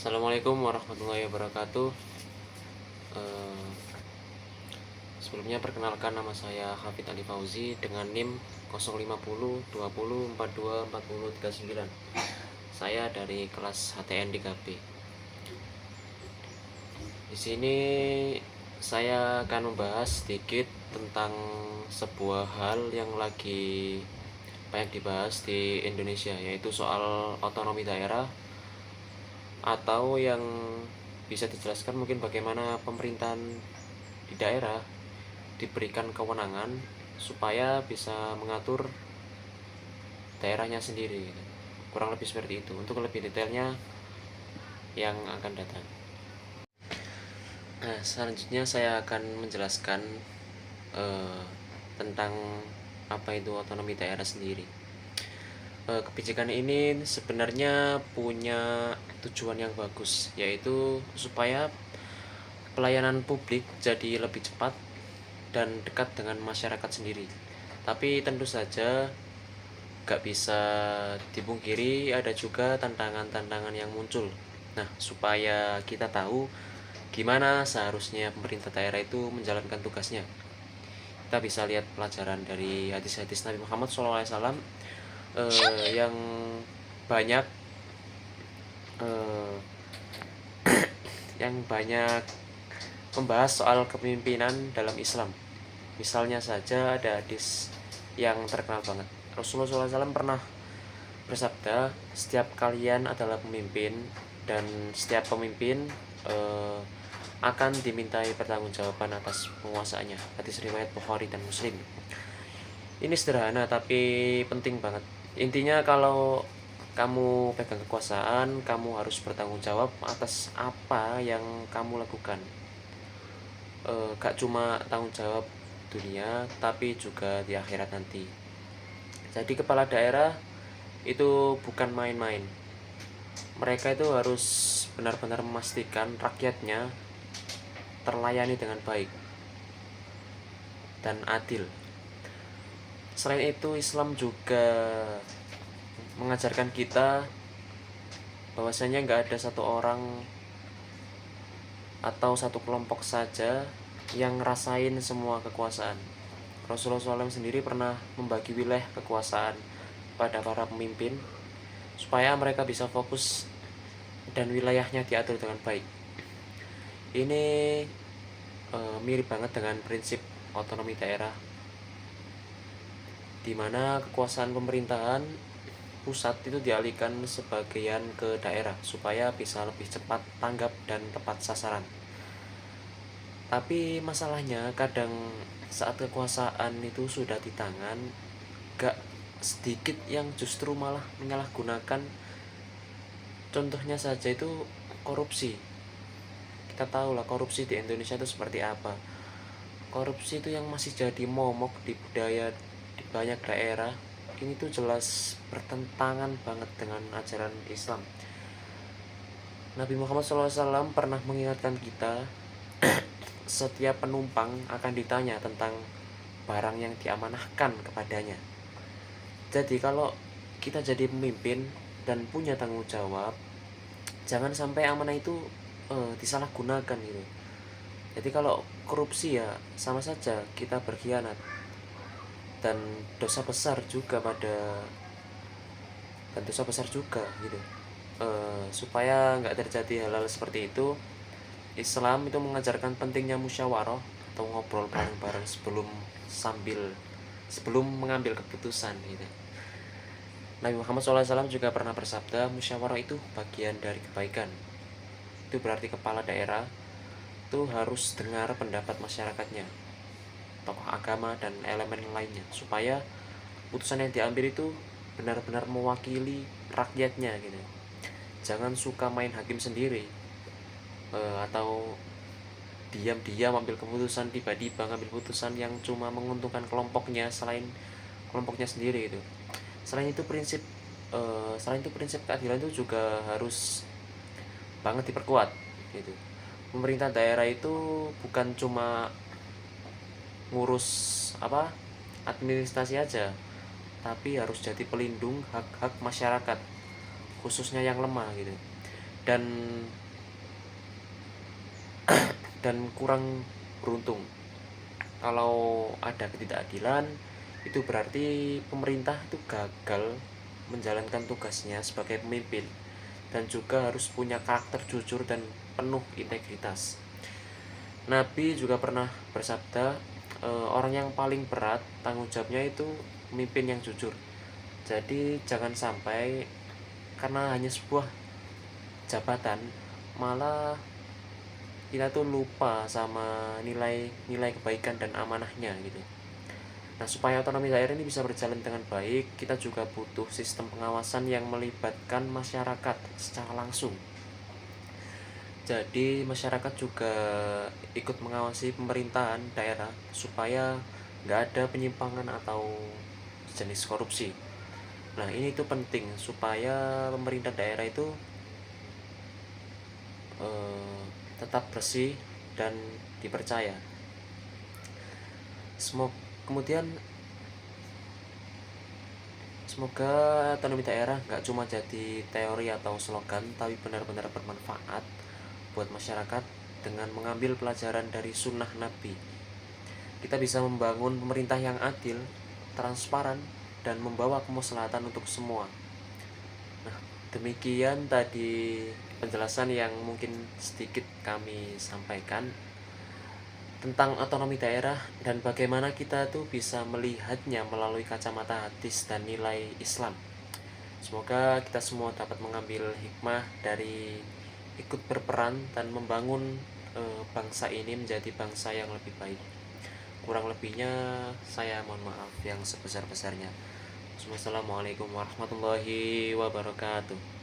Assalamualaikum warahmatullahi wabarakatuh. Eh, Sebelumnya perkenalkan, nama saya Hafid Ali Fauzi dengan NIM 0502040424039. Saya dari kelas HTN di KP. Di sini saya akan membahas sedikit tentang sebuah hal yang lagi banyak dibahas di Indonesia, yaitu soal otonomi daerah, atau yang bisa dijelaskan mungkin bagaimana pemerintahan di daerah diberikan kewenangan supaya bisa mengatur daerahnya sendiri, gitu. Kurang lebih seperti itu. Untuk lebih detailnya yang akan datang. Nah, selanjutnya saya akan menjelaskan eh, tentang apa itu otonomi daerah sendiri. Kebijakan ini sebenarnya punya tujuan yang bagus, yaitu supaya pelayanan publik jadi lebih cepat dan dekat dengan masyarakat sendiri. Tapi tentu saja gak bisa dipungkiri ada juga tantangan-tantangan yang muncul. Nah, supaya kita tahu gimana seharusnya pemerintah daerah itu menjalankan tugasnya, kita bisa lihat pelajaran dari hadis-hadis Nabi Muhammad SAW yang banyak eh, yang banyak membahas soal kepemimpinan dalam Islam. Misalnya saja ada hadis yang terkenal banget. Rasulullah SAW pernah bersabda, setiap kalian adalah pemimpin dan setiap pemimpin eh, akan dimintai pertanggungjawaban atas penguasaannya. Hadis riwayat Bukhari dan Muslim. Ini sederhana tapi penting banget. Intinya kalau kamu pegang kekuasaan, kamu harus bertanggung jawab atas apa yang kamu lakukan. Gak cuma tanggung jawab dunia, tapi juga di akhirat nanti. Jadi kepala daerah itu bukan main-main. Mereka itu harus benar-benar memastikan rakyatnya terlayani dengan baik dan adil. Selain itu, Islam juga mengajarkan kita bahwasanya nggak ada satu orang atau satu kelompok saja yang ngerasain semua kekuasaan. Rasulullah SAW sendiri pernah membagi wilayah kekuasaan pada para pemimpin supaya mereka bisa fokus dan wilayahnya diatur dengan baik. Ini mirip banget dengan prinsip otonomi daerah, di mana kekuasaan pemerintahan pusat itu dialihkan sebagian ke daerah supaya bisa lebih cepat tanggap dan tepat sasaran. Tapi masalahnya kadang saat kekuasaan itu sudah di tangan, gak sedikit yang justru malah menyalahgunakan. Contohnya saja itu korupsi. Kita tahu lah korupsi di Indonesia itu seperti apa. Korupsi itu yang masih jadi momok di budaya di banyak daerah. Ini tuh jelas bertentangan banget dengan ajaran Islam. Nabi Muhammad SAW pernah mengingatkan kita, setiap penumpang akan ditanya tentang barang yang diamanahkan kepadanya. Jadi kalau kita jadi pemimpin dan punya tanggung jawab, jangan sampai amanah itu disalahgunakan gitu. Jadi kalau korupsi ya sama saja kita berkhianat dan dosa besar juga gitu. Supaya nggak terjadi hal-hal seperti itu, Islam itu mengajarkan pentingnya musyawarah atau ngobrol bareng-bareng sebelum mengambil keputusan gitu. Nabi Muhammad SAW juga pernah bersabda, musyawarah itu bagian dari kebaikan. Itu berarti kepala daerah itu harus dengar pendapat masyarakatnya, tokoh agama dan elemen lainnya, supaya putusan yang diambil itu benar-benar mewakili rakyatnya gitu. Jangan suka main hakim sendiri, atau diam-diam ambil keputusan, tiba-tiba ngambil keputusan yang cuma menguntungkan kelompoknya selain kelompoknya sendiri gitu. Selain itu prinsip keadilan itu juga harus banget diperkuat gitu. Pemerintah daerah itu bukan cuma ngurus administrasi aja, tapi harus jadi pelindung hak-hak masyarakat, khususnya yang lemah gitu. dan kurang beruntung. Kalau ada ketidakadilan, itu berarti pemerintah itu gagal menjalankan tugasnya sebagai pemimpin, dan juga harus punya karakter jujur dan penuh integritas. Nabi juga pernah bersabda, orang yang paling berat tanggung jawabnya itu pemimpin yang jujur. Jadi jangan sampai karena hanya sebuah jabatan malah kita tuh lupa sama nilai kebaikan dan amanahnya gitu. Nah, supaya otonomi daerah ini bisa berjalan dengan baik, kita juga butuh sistem pengawasan yang melibatkan masyarakat secara langsung. Jadi masyarakat juga ikut mengawasi pemerintahan daerah supaya nggak ada penyimpangan atau jenis korupsi. Nah, ini itu penting supaya pemerintah daerah itu eh, tetap bersih dan dipercaya. Kemudian semoga otonomi daerah nggak cuma jadi teori atau slogan, tapi benar-benar bermanfaat buat masyarakat dengan mengambil pelajaran dari sunnah Nabi. Kita bisa membangun pemerintah yang adil, transparan, dan membawa kemaslahatan untuk semua. Nah, demikian tadi penjelasan yang mungkin sedikit kami sampaikan tentang otonomi daerah dan bagaimana kita tuh bisa melihatnya melalui kacamata hadis dan nilai Islam. Semoga kita semua dapat mengambil hikmah dari ikut berperan dan membangun bangsa ini menjadi bangsa yang lebih baik. Kurang lebihnya saya mohon maaf yang sebesar-besarnya. Wassalamualaikum warahmatullahi wabarakatuh.